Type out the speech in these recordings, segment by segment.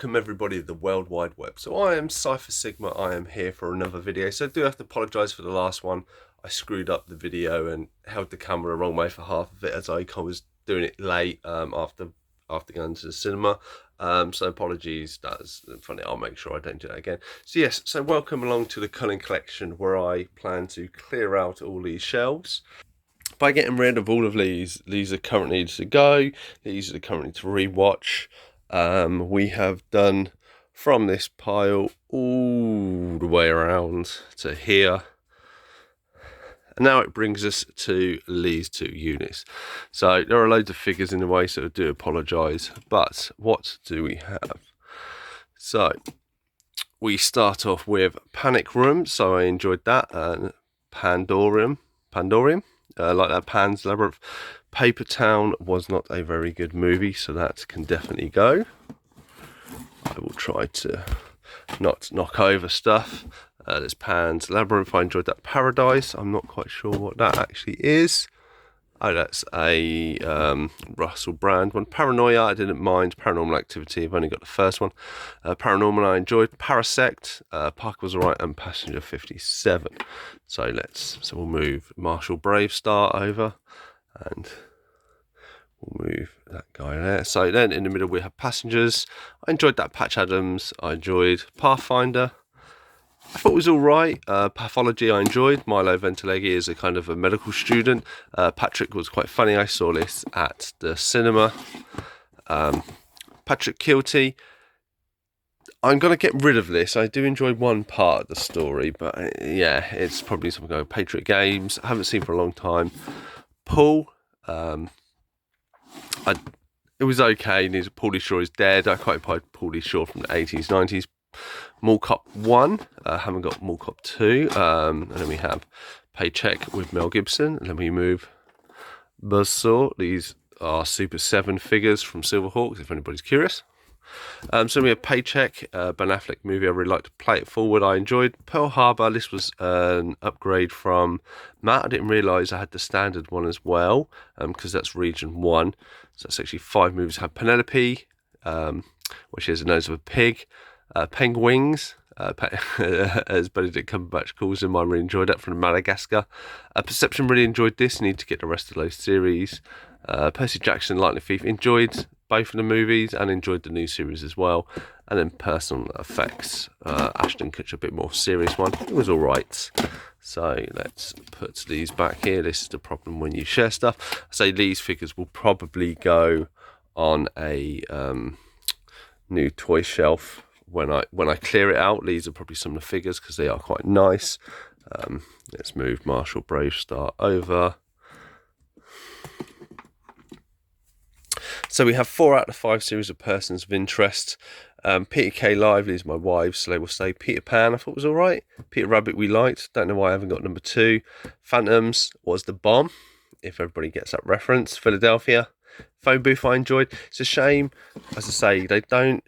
welcome everybody of the World Wide Web. So I am Cypher Sigma, I am here for another video. So I do have to apologise for the last one. I screwed up the video and held the camera the wrong way for half of it as I was doing it late after going to the cinema. So apologies, that's funny, I'll make sure I don't do that again. So yes, so welcome along to the Culling collection where I plan to clear out all these shelves. By getting rid of all of these are currently to go, these are currently to rewatch. We have done from this pile all the way around to here. And now it brings us to these two units. So there are loads of figures in the way, so I do apologise. But what do we have? So we start off with Panic Room, so I enjoyed that, and Pandorium. Like that, Pan's Labyrinth. Paper Town was not a very good movie, so that can definitely go. I will try to not knock over stuff. There's Pan's Labyrinth. I enjoyed that. Paradise. I'm not quite sure what that actually is. Oh, that's a Russell Brand one. Paranoia, I didn't mind. Paranormal Activity, I've only got the first one. Paranormal, I enjoyed. Parasect, Parker was alright, and Passenger 57. So we'll move Marshall Brave Star over, and we'll move that guy there. So then in the middle we have Passengers. I enjoyed that. Patch Adams, I enjoyed. Pathfinder, I thought it was alright. Pathology, I enjoyed. Milo Ventimiglia is a kind of a medical student. Patrick was quite funny. I saw this at the cinema. Patrick Kilty, I'm going to get rid of this. I do enjoy one part of the story, but yeah, it's probably something like Patriot Games. I haven't seen for a long time. Paul, it was okay. Paulie Shaw is dead. I quite enjoyed Paulie Shaw from the 80s, 90s. Mall Cop 1, haven't got Mall Cop 2, and then we have Paycheck with Mel Gibson, and then we move Buzzsaw. These are Super 7 figures from Silverhawks, if anybody's curious. So we have Paycheck, Ben Affleck movie. I really liked to Play It Forward. I enjoyed Pearl Harbor. This was an upgrade from Matt. I didn't realise I had the standard one as well, because that's region 1. So that's actually 5 movies. I have Penelope, which has a nose of a pig. Penguins, as Benedict Cumberbatch calls them. I really enjoyed that, from Madagascar. Perception, really enjoyed this. Need to get the rest of those series. Percy Jackson, Lightning Thief, enjoyed both of the movies and enjoyed the new series as well. And then Personal Effects, Ashton Kutcher, a bit more serious one. It was alright. So let's put these back here. This is the problem when you share stuff. I say these figures will probably go on a new toy shelf when I clear it out. These are probably some of the figures because they are quite nice. Let's move Marshall Brave Star over. So we have 4 out of the 5 series of persons of interest. Peter K. Lively is my wife, so they will say Peter Pan I thought was alright. Peter Rabbit we liked. Don't know why I haven't got number 2. Phantoms was the bomb, if everybody gets that reference. Philadelphia. Phone Booth I enjoyed. It's a shame, as I say, they don't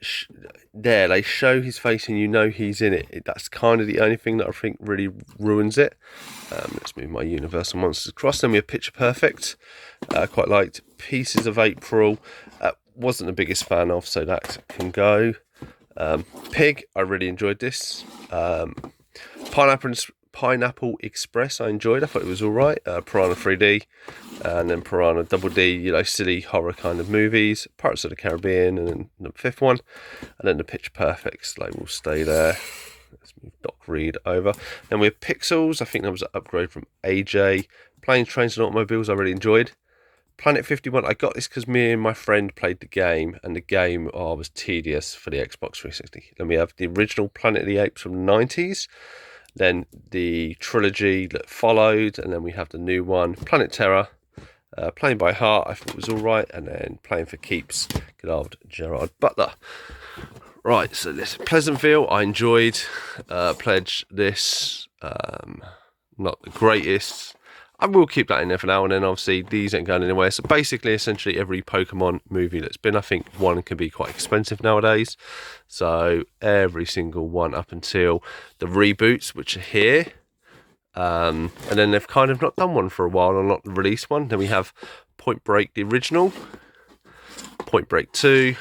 they show his face and you know he's in it. That's kind of the only thing that I think really ruins it. Let's move my Universal Monsters across. Then we have Picture Perfect. Quite liked. Pieces of April, wasn't the biggest fan of, so that can go. Pig, I really enjoyed this. Pineapple Express, I enjoyed. I thought it was alright. Piranha 3D, and then Piranha Double D, silly horror kind of movies. Pirates of the Caribbean, and then the 5th one. And then the Pitch Perfects, they will stay there. Let's move Doc Reed over. Then we have Pixels, I think that was an upgrade from AJ. Planes, Trains and Automobiles, I really enjoyed. Planet 51, I got this because me and my friend played the game, and the game was tedious for the Xbox 360. Then we have the original Planet of the Apes from the 90s. Then the trilogy that followed, and then we have the new one, Planet Terror, Playing by Heart, I thought was alright, and then Playing for Keeps, good old Gerard Butler. Right, so this Pleasantville, I enjoyed. Pledge this, not the greatest. I will keep that in there for now, and then obviously these ain't going anywhere. So basically, essentially every Pokemon movie that's been, I think one can be quite expensive nowadays. So every single one up until the reboots, which are here. And then they've kind of not done one for a while or not released one. Then we have Point Break, the original. Point Break 2.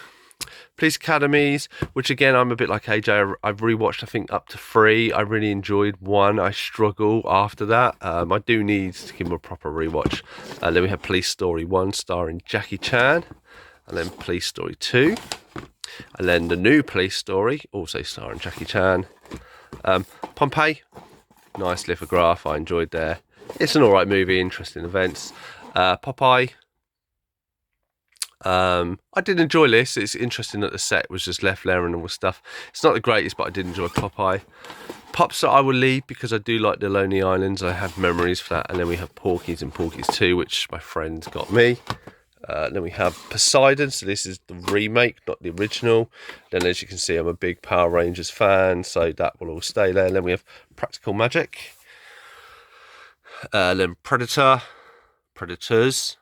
Police Academies, which again, I'm a bit like AJ. I've rewatched, I think, up to 3. I really enjoyed 1. I struggle after that. I do need to give them a proper rewatch. Then we have Police Story 1, starring Jackie Chan. And then Police Story 2. And then the new Police Story, also starring Jackie Chan. Pompeii, nice lithograph, I enjoyed there. It's an alright movie, interesting events. Popeye, I did enjoy this. It's interesting that the set was just left there and all the stuff. It's not the greatest, but I did enjoy Popeye. Pops that I will leave because I do like the Lonely Islands. I have memories for that. And then we have Porky's and Porky's 2, which my friend got me. Then we have Poseidon, so this is the remake, not the original. Then as you can see, I'm a big Power Rangers fan, so that will all stay there. And then we have Practical Magic. Then Predators.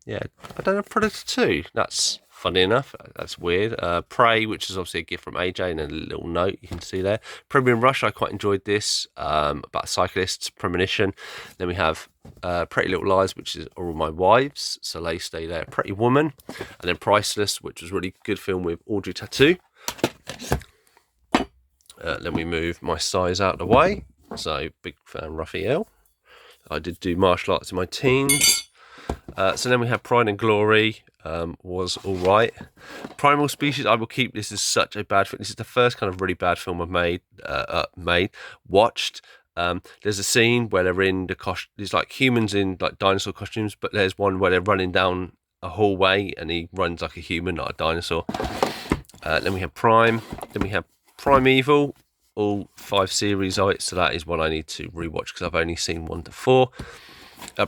Yeah, I don't have Predator 2. That's funny enough. That's weird. Prey, which is obviously a gift from AJ, and a little note you can see there. Premium Rush, I quite enjoyed this. About cyclists, Premonition. Then we have Pretty Little Lies, which is All My Wives, so they stay there. Pretty Woman, and then Priceless, which was a really good film with Audrey Tautou. Then we move My Size out of the way. So big fan Raphael. I did do martial arts in my teens. So then we have Pride and Glory, was alright. Primal Species, I will keep. This is such a bad film. This is the first kind of really bad film I've watched. There's a scene where they're in the costume. There's like humans in like dinosaur costumes, but there's one where they're running down a hallway and he runs like a human, not a dinosaur. Then we have Prime. Then we have Primeval. All 5 series of it, so that is one I need to rewatch because I've only seen 1 to 4.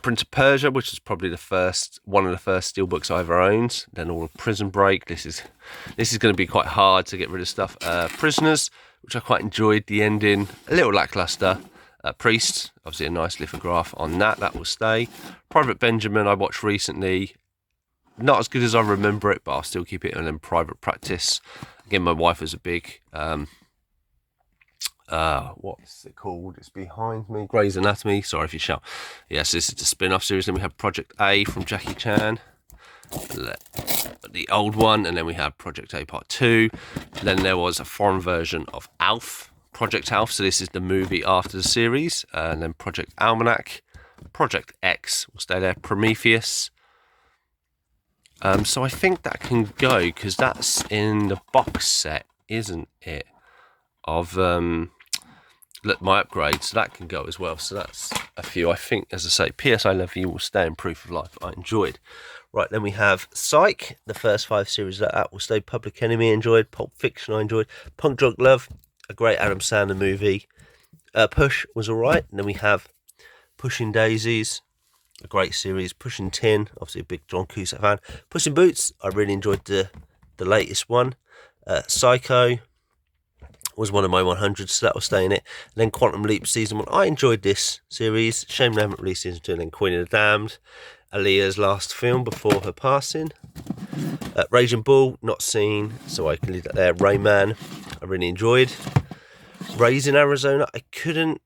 Prince of Persia, which is probably one of the first steelbooks I ever owned. Then all of Prison Break. This is going to be quite hard to get rid of stuff. Prisoners, which I quite enjoyed the ending, a little lackluster. Priest, obviously a nice lithograph on that. That will stay. Private Benjamin, I watched recently. Not as good as I remember it, but I'll still keep it. And then Private Practice. Again, my wife was a big. What's it called? It's behind me. Grey's Anatomy. Sorry if you shout. Yes, this is the spin-off series. Then we have Project A from Jackie Chan, the old one, and then we have Project A Part 2. Then there was a foreign version of Alf, Project Alf. So this is the movie after the series. And then Project Almanac, Project X will stay there. Prometheus. So I think that can go because that's in the box set, isn't it? Of my upgrade, so that can go as well. So that's a few. I think, as I say, PS I Love You will stay in Proof of Life. I enjoyed. Right, then we have Psych, the first 5 series of that will stay. Public Enemy, enjoyed. Pulp Fiction, I enjoyed. Punk Drug Love, a great Adam Sandler movie. Push was alright. And then we have Pushing Daisies, a great series. Pushing Tin, obviously a big John Cusack fan. Puss in Boots, I really enjoyed the latest one. Psycho was one of my 100s, so that will stay in it. And then Quantum Leap Season 1. I enjoyed this series. Shame they haven't released Season 2. And then Queen of the Damned, Aaliyah's last film before her passing. Raging Bull, not seen, so I can leave that there. Rayman, I really enjoyed. Raising Arizona, I couldn't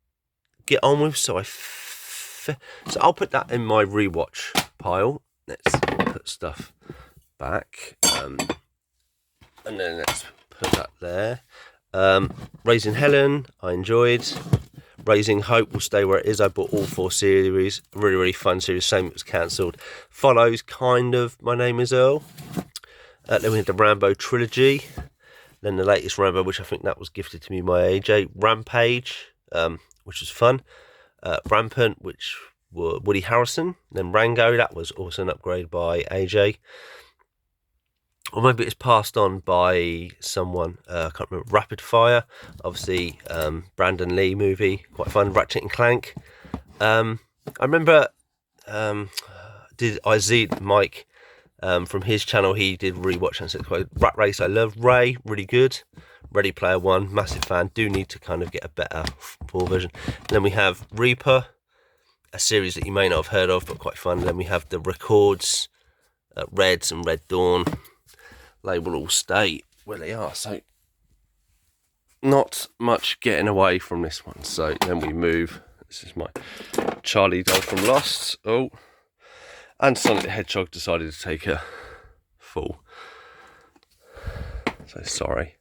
get on with, so so I'll put that in my rewatch pile. Let's put stuff back. And then let's put that there. Raising Helen, I enjoyed. Raising Hope will stay where it is. I bought all 4 series. Really, really fun series. Same, it was cancelled. Follows, kind of, My Name is Earl. Then we had the Rambo trilogy. Then the latest Rambo, which I think that was gifted to me by AJ. Rampage, which was fun. Rampant, which were Woody Harrelson. Then Rango, that was also an upgrade by AJ. Or maybe it's passed on by someone, I can't remember. Rapid Fire, obviously Brandon Lee movie, quite fun. Ratchet and Clank. I remember I Z'd Mike from his channel, he did rewatch and said Rat Race, I love. Ray, really good. Ready Player One, massive fan. Do need to kind of get a better full version. And then we have Reaper, a series that you may not have heard of, but quite fun. And then we have the Records, Reds and Red Dawn. They will all stay where they are, so not much getting away from this one. So then we move. This is my Charlie doll from Lost. Oh, and Sonic the Hedgehog decided to take a full. So sorry.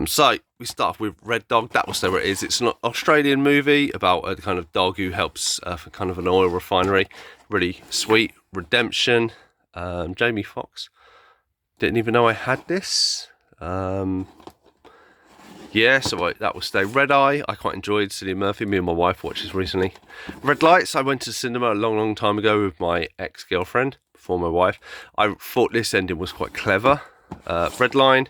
So we start off with Red Dog. That will stay where it is. It's an Australian movie about a kind of dog who helps for kind of an oil refinery. Really sweet. Redemption. Jamie Foxx. Didn't even know I had this. Yeah, so that will stay. Red Eye, I quite enjoyed. Cillian Murphy, me and my wife watched this recently. Red Lights, I went to cinema a long time ago with my ex-girlfriend, before my wife. I thought this ending was quite clever. Red Line,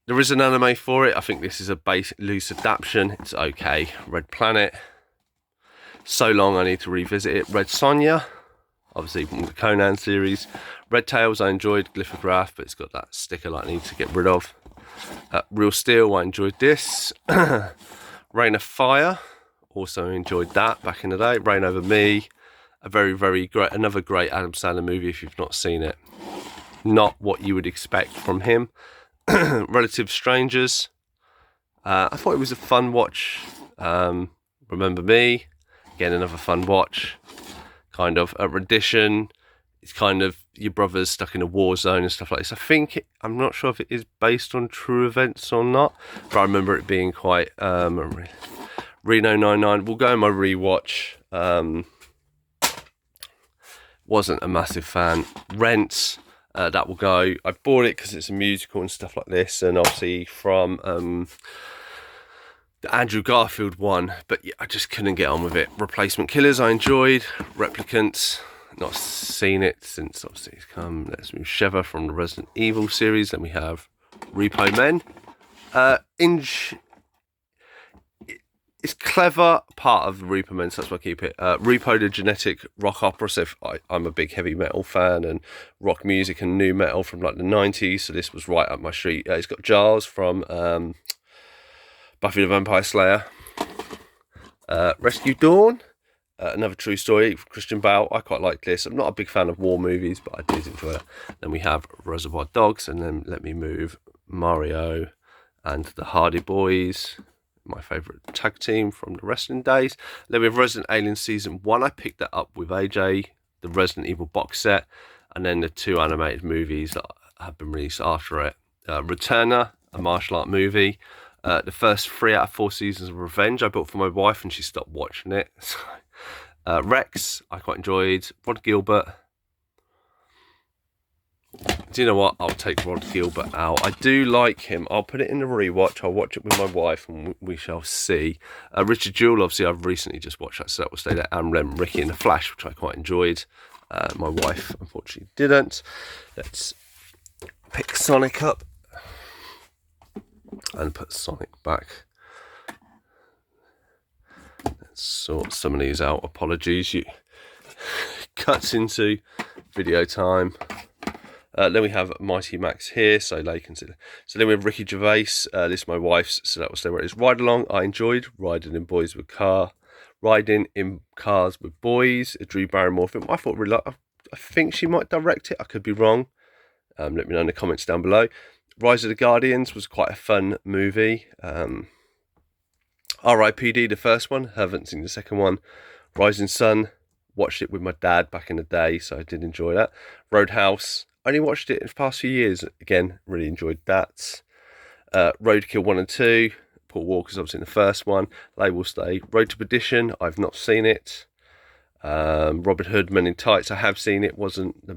there is an anime for it. I think this is a basic loose adaptation. It's okay. Red Planet, so long I need to revisit it. Red Sonja, obviously from the Conan series. Red Tails, I enjoyed. Glyphograph, but it's got that sticker like I need to get rid of. Real Steel, I enjoyed this. Rain of Fire, also enjoyed that back in the day. Rain Over Me, a very great, another great Adam Sandler movie if you've not seen it. Not what you would expect from him. Relative Strangers, I thought it was a fun watch. Remember Me, again another fun watch. Kind of a rendition. It's kind of your brother's stuck in a war zone and stuff like this. I think I'm not sure if it is based on true events or not, but I remember it being quite Reno 99. We'll go in my rewatch. Wasn't a massive fan. Rent, that will go. I bought it because it's a musical and stuff like this, and obviously from the Andrew Garfield one, but yeah, I just couldn't get on with it. Replacement Killers, I enjoyed. Replicants, not seen it since obviously it's come. Let's move Sheva from the Resident Evil series. Then we have Repo Men. It's clever part of the Repo Men, so that's why I keep it. Repo, the genetic rock opera. So I'm a big heavy metal fan and rock music and new metal from like the 90s, so this was right up my street. It's got Giles from Buffy the Vampire Slayer. Rescue Dawn, another true story. Christian Bale, I quite like this. I'm not a big fan of war movies, but I did enjoy it. Then we have Reservoir Dogs, and then let me move Mario and the Hardy Boys, my favourite tag team from the wrestling days. Then we have Resident Alien Season 1. I picked that up with AJ, the Resident Evil box set, and then the 2 animated movies that have been released after it. Returner, a martial art movie. The first 3 out of 4 seasons of Revenge I bought for my wife and she stopped watching it. Rex, I quite enjoyed. Rod Gilbert. Do you know what? I'll take Rod Gilbert out. I do like him. I'll put it in the rewatch. I'll watch it with my wife and we shall see. Richard Jewell, obviously, I've recently just watched that, so that will stay there. And Ricky in the Flash, which I quite enjoyed. My wife, unfortunately, didn't. Let's pick Sonic up and put Sonic back. Let's sort some of these out. Apologies. Cuts into video time. Then we have Mighty Max here, so they consider. So then we have Ricky Gervais. This is my wife's, so that will stay where it is. Ride Along, I enjoyed. Riding in Cars with Boys. A Drew Barrymore film. I thought really like. I think she might direct it. I could be wrong. Let me know in the comments down below. Rise of the Guardians was quite a fun movie. R.I.P.D. the first one. Haven't seen the second one. Rising Sun. Watched it with my dad back in the day, so I did enjoy that. Roadhouse. Only watched it in the past few years. Again, really enjoyed that. Roadkill 1 and 2. Paul Walker's obviously in the first one. They will stay. Road to Perdition. I've not seen it. Robin Hood, Men in Tights. I have seen it. Wasn't a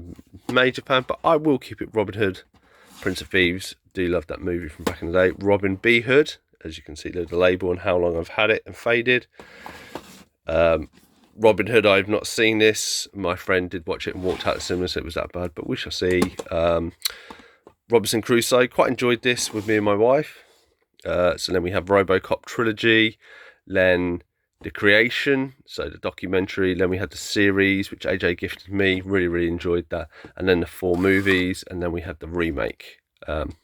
major fan, but I will keep it. Robin Hood, Prince of Thieves. Do love that movie from back in the day. Robin B. Hood. As you can see, the label and how long I've had it and faded. Robin Hood, I've not seen this. My friend did watch it and walked out of the cinema, so it was that bad, but we shall see. Robinson Crusoe, quite enjoyed this with me and my wife. So then we have RoboCop Trilogy, then The Creation, so the documentary. Then we had the series, which AJ gifted me. Really enjoyed that. And then the 4 movies, and then we had the remake. Then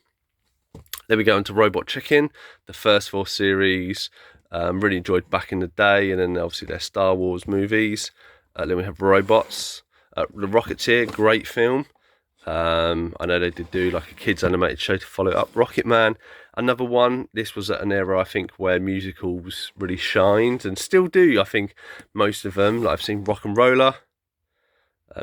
we go into Robot Chicken, the first 4 series. Really enjoyed back in the day, and then obviously their Star Wars movies. Then we have Robots. The Rocketeer, great film. I know they did do like a kids animated show to follow up. Rocket Man, another one. This was at an era, I think, where musicals really shined and still do. I think most of them. Like I've seen Rock and Roller.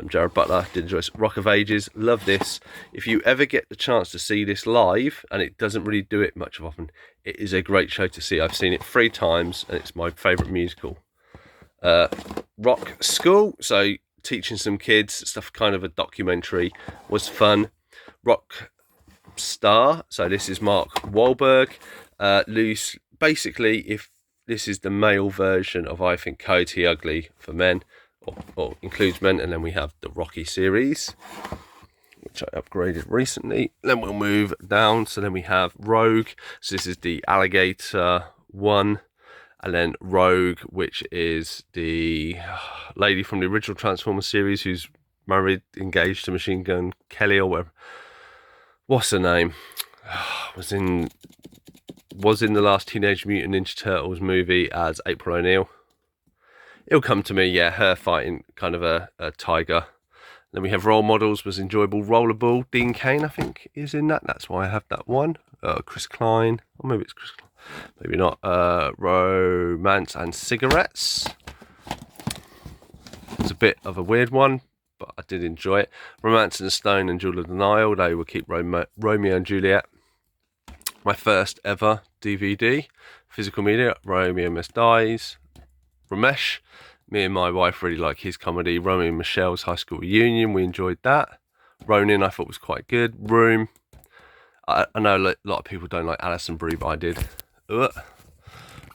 Jared Butler, did enjoy it. Rock of Ages, love this. If you ever get the chance to see this live, and it doesn't really do it much of often, it is a great show to see. I've seen it 3 times, and it's my favourite musical. Rock School, so teaching some kids stuff, kind of a documentary, was fun. Rock Star, so this is Mark Wahlberg. Loose, basically, if this is the male version of I Think Coyote Ugly for men, or includes men, and then we have the Rocky series, which I upgraded recently. Then we'll move down, so then we have Rogue, so this is the alligator one, and then Rogue, which is the lady from the original Transformers series who's married, engaged to Machine Gun Kelly, or whatever. What's her name? Was in the last Teenage Mutant Ninja Turtles movie as April O'Neil. It'll come to me, yeah, her fighting kind of a tiger. Then we have Role Models, was enjoyable. Rollerball, Dean Cain, I think, is in that. That's why I have that one. Chris Klein, or maybe it's Chris Klein, maybe not. Romance and Cigarettes. It's a bit of a weird one, but I did enjoy it. Romance in the Stone and Jewel of the Nile, they will keep Romeo and Juliet. My first ever DVD, physical media, Romeo Must Dies. Ramesh, me and my wife really like his comedy. Romeo and Michelle's High School Reunion, we enjoyed that. Ronin, I thought was quite good. Room, I know a lot of people don't like Alison Brie, but I did.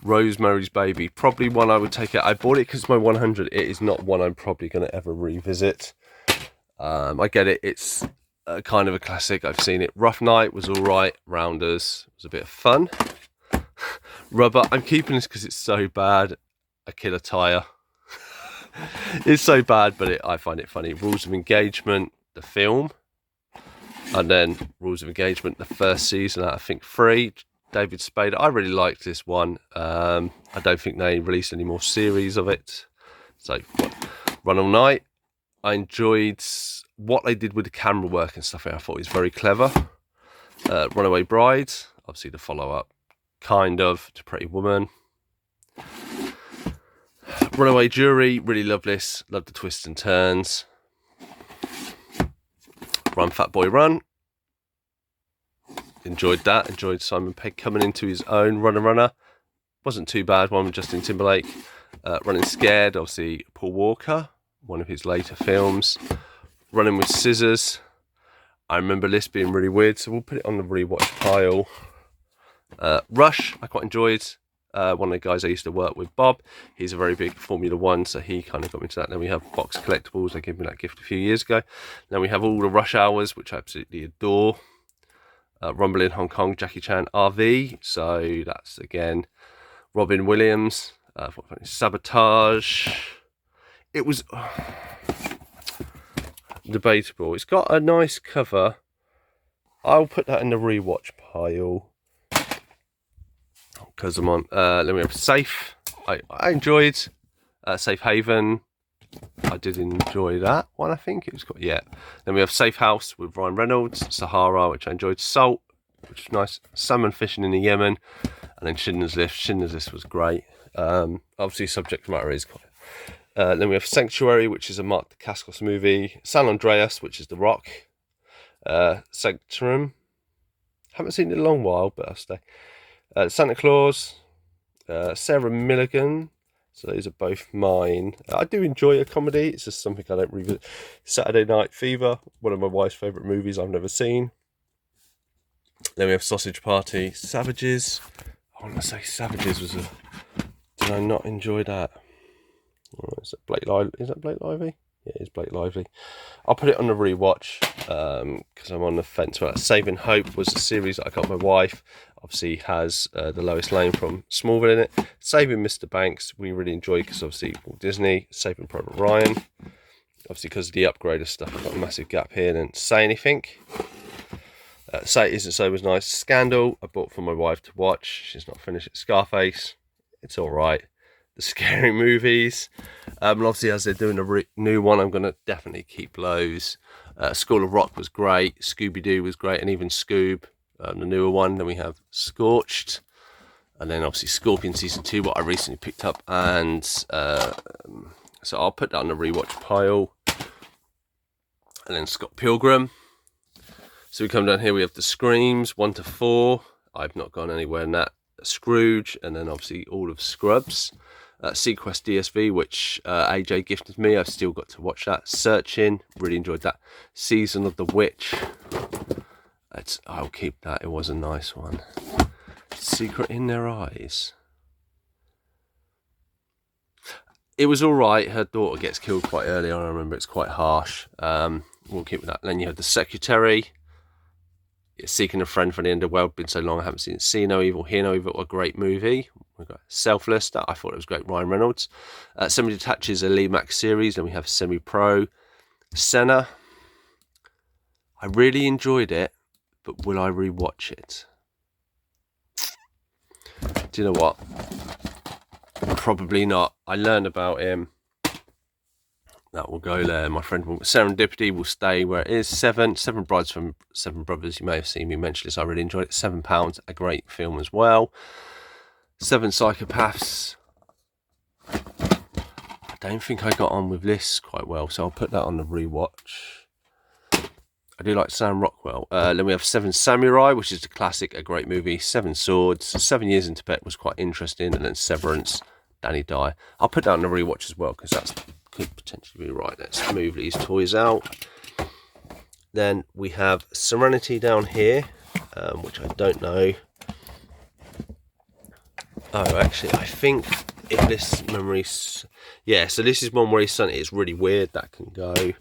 Rosemary's Baby, probably one I would take out. I bought it because it's my 100. It is not one I'm probably going to ever revisit. I get it, it's kind of a classic. I've seen it. Rough Night was all right. Rounders was a bit of fun. Rubber, I'm keeping this because it's so bad. A Killer Tire. It's so bad, but I find it funny. Rules of Engagement, the film, and then Rules of Engagement, the first season out, I think 3. David Spade, I really liked this one. I don't think they released any more series of it. So, Run All Night, I enjoyed what they did with the camera work and stuff. I thought it was very clever. Runaway Bride, obviously the follow-up, kind of, to Pretty Woman. Runaway Jury, really love this. Love the twists and turns. Run Fat Boy Run. Enjoyed that. Enjoyed Simon Pegg coming into his own. Runner. Wasn't too bad. One with Justin Timberlake. Running Scared, obviously Paul Walker, one of his later films. Running with Scissors. I remember this being really weird, so we'll put it on the rewatch pile. Rush, I quite enjoyed. One of the guys I used to work with, Bob, he's a very big Formula One, so he kind of got me into that. Then we have Box Collectibles, they gave me that gift a few years ago. Then we have all the Rush Hours, which I absolutely adore. Rumble in Hong Kong, Jackie Chan RV, so that's again Robin Williams. Sabotage, it was debatable. It's got a nice cover. I'll put that in the rewatch pile because I'm on. Then we have Safe. I enjoyed Safe Haven. I did enjoy that one. I think it was quite, yeah. Then we have Safe House with Ryan Reynolds. Sahara, which I enjoyed. Salt, which was nice. Salmon fishing in the Yemen, and then Schindler's List. Schindler's List was great. Obviously, subject matter is quite. Then we have Sanctuary, which is a Mark Dacascos movie. San Andreas, which is The Rock. Sanctorum. Haven't seen it in a long while, but I'll stay. Santa Claus, Sarah Milligan. So those are both mine. I do enjoy a comedy. It's just something I don't revisit. Saturday Night Fever, one of my wife's favourite movies I've never seen. Then we have Sausage Party. Savages. I want to say Savages was a... Did I not enjoy that? Oh, is that Blake Lively? Is that Blake Lively? Yeah, it is Blake Lively. I'll put it on the rewatch because I'm on the fence about that. Saving Hope was a series that I got my wife. Obviously has the Lois Lane from Smallville in it. Saving Mr. Banks, we really enjoyed because obviously Walt Disney. Saving Private Ryan. Obviously because of the upgraded stuff, I've got a massive gap here. And Say Anything. Say It Isn't So was nice. Scandal, I bought for my wife to watch. She's not finished it. Scarface, it's all right. The Scary Movies. And obviously as they're doing a new one, I'm going to definitely keep those. School of Rock was great. Scooby-Doo was great. And even Scoob, the newer one. Then we have Scorched. And then obviously Scorpion Season 2, what I recently picked up. And so I'll put that on the rewatch pile. And then Scott Pilgrim. So we come down here, we have the Screams, 1 to 4. I've not gone anywhere in that. Scrooge, and then obviously all of Scrubs. Sequest DSV, which AJ gifted me. I've still got to watch that. Searching, really enjoyed that. Season of the Witch. I'll keep that, it was a nice one. Secret in Their Eyes. It was alright. Her daughter gets killed quite early on. I remember it's quite harsh. We'll keep with that. Then you have The Secretary. Seeking a Friend from the Underworld. Been so long I haven't seen it. See No Evil, Hear No Evil. A great movie. We've got Selfless. That I thought it was great. Ryan Reynolds. Semi Detaches, a Lee Mack series. Then we have Semi Pro. Senna. I really enjoyed it, but will I rewatch it? Do you know what? Probably not. I learned about him. That will go there. My friend Serendipity will stay where it is. Seven Brides from Seven Brothers. You may have seen me mention this. I really enjoyed it. £7. A great film as well. 7 Psychopaths. I don't think I got on with this quite well, so I'll put that on the rewatch. I do like Sam Rockwell. Then we have 7 Samurai, which is a classic, a great movie. 7 Swords. 7 Years in Tibet was quite interesting. And then Severance, Danny Dye. I'll put that on the rewatch as well, because that's could potentially be right. Let's move these toys out. Then we have Serenity down here, which I don't know. Oh, actually, I think if this memory's... Yeah, so this is one where he's son. It's really weird. That can go.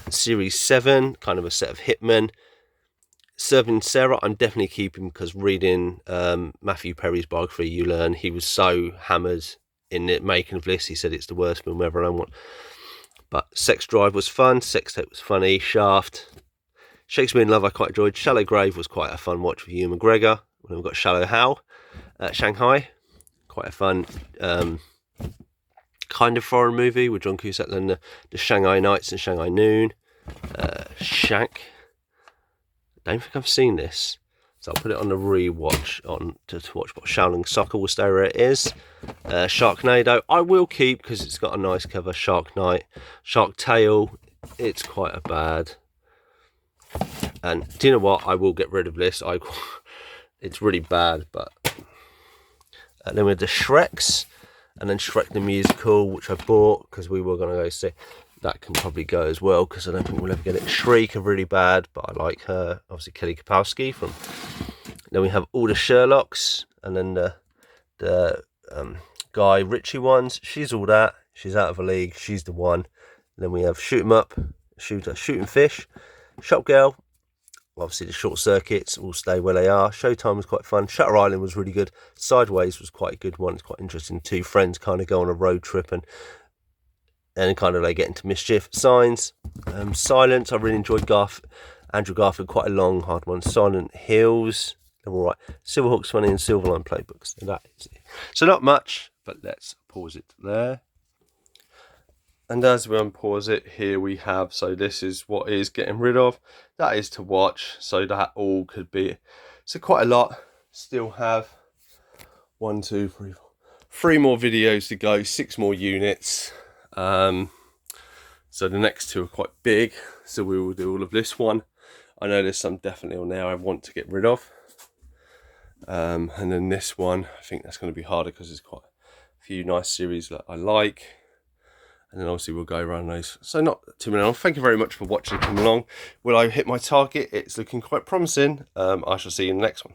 Series 7, kind of a set of hitmen. Serving Sarah, I'm definitely keeping, because reading Matthew Perry's biography, you learn he was so hammered in the making of this. He said it's the worst film ever. I want. But Sex Drive was fun. Sex Tape was funny. Shaft. Shakespeare in Love I quite enjoyed. Shallow Grave was quite a fun watch with Ewan McGregor. Then we've got Shallow Hal. Shanghai, quite a fun kind of foreign movie with John Cusack. Then the Shanghai Nights and Shanghai Noon. Shank. I don't think I've seen this, so I'll put it on the rewatch to watch. But Shaolin Soccer will stay where it is. Sharknado I will keep, because it's got a nice cover. Shark Night. Shark Tale, it's quite a bad. And do you know what? I will get rid of this. It's really bad, but. And then we have the Shreks, and then Shrek the Musical, which I bought because we were going to go see. That can probably go as well, because I don't think we'll ever get it. Shriek are really bad, but I like her. Obviously, Kelly Kapowski from. Then we have all the Sherlocks, and then the Guy Ritchie ones. She's all that. She's out of a league. She's the one. And then we have Shoot 'em Up, Shooting Fish, Shop Girl. Obviously, the Short Circuits will stay where they are. Showtime was quite fun. Shutter Island was really good. Sideways was quite a good one. It's quite interesting. 2 friends kind of go on a road trip and kind of they get into mischief. Signs. Silence. I really enjoyed Andrew Garfield. Quite a long, hard one. Silent Hills. They're all right. Silverhawks Funny and Silverline Playbooks. And that is it. So not much, but let's pause it there. And as we unpause it, here we have, so this is what is getting rid of. That is to watch, so that all could be, so quite a lot. Still have 1, 2, 3, 4, 3 more videos to go, 6 more units. So the next 2 are quite big, so we will do all of this one. I know there's some definitely on there I want to get rid of. And then this one, I think that's going to be harder because there's quite a few nice series that I like. And then obviously we'll go around those. So not too many long. Thank you very much for watching and coming along. Will I hit my target? It's looking quite promising. I shall see you in the next one.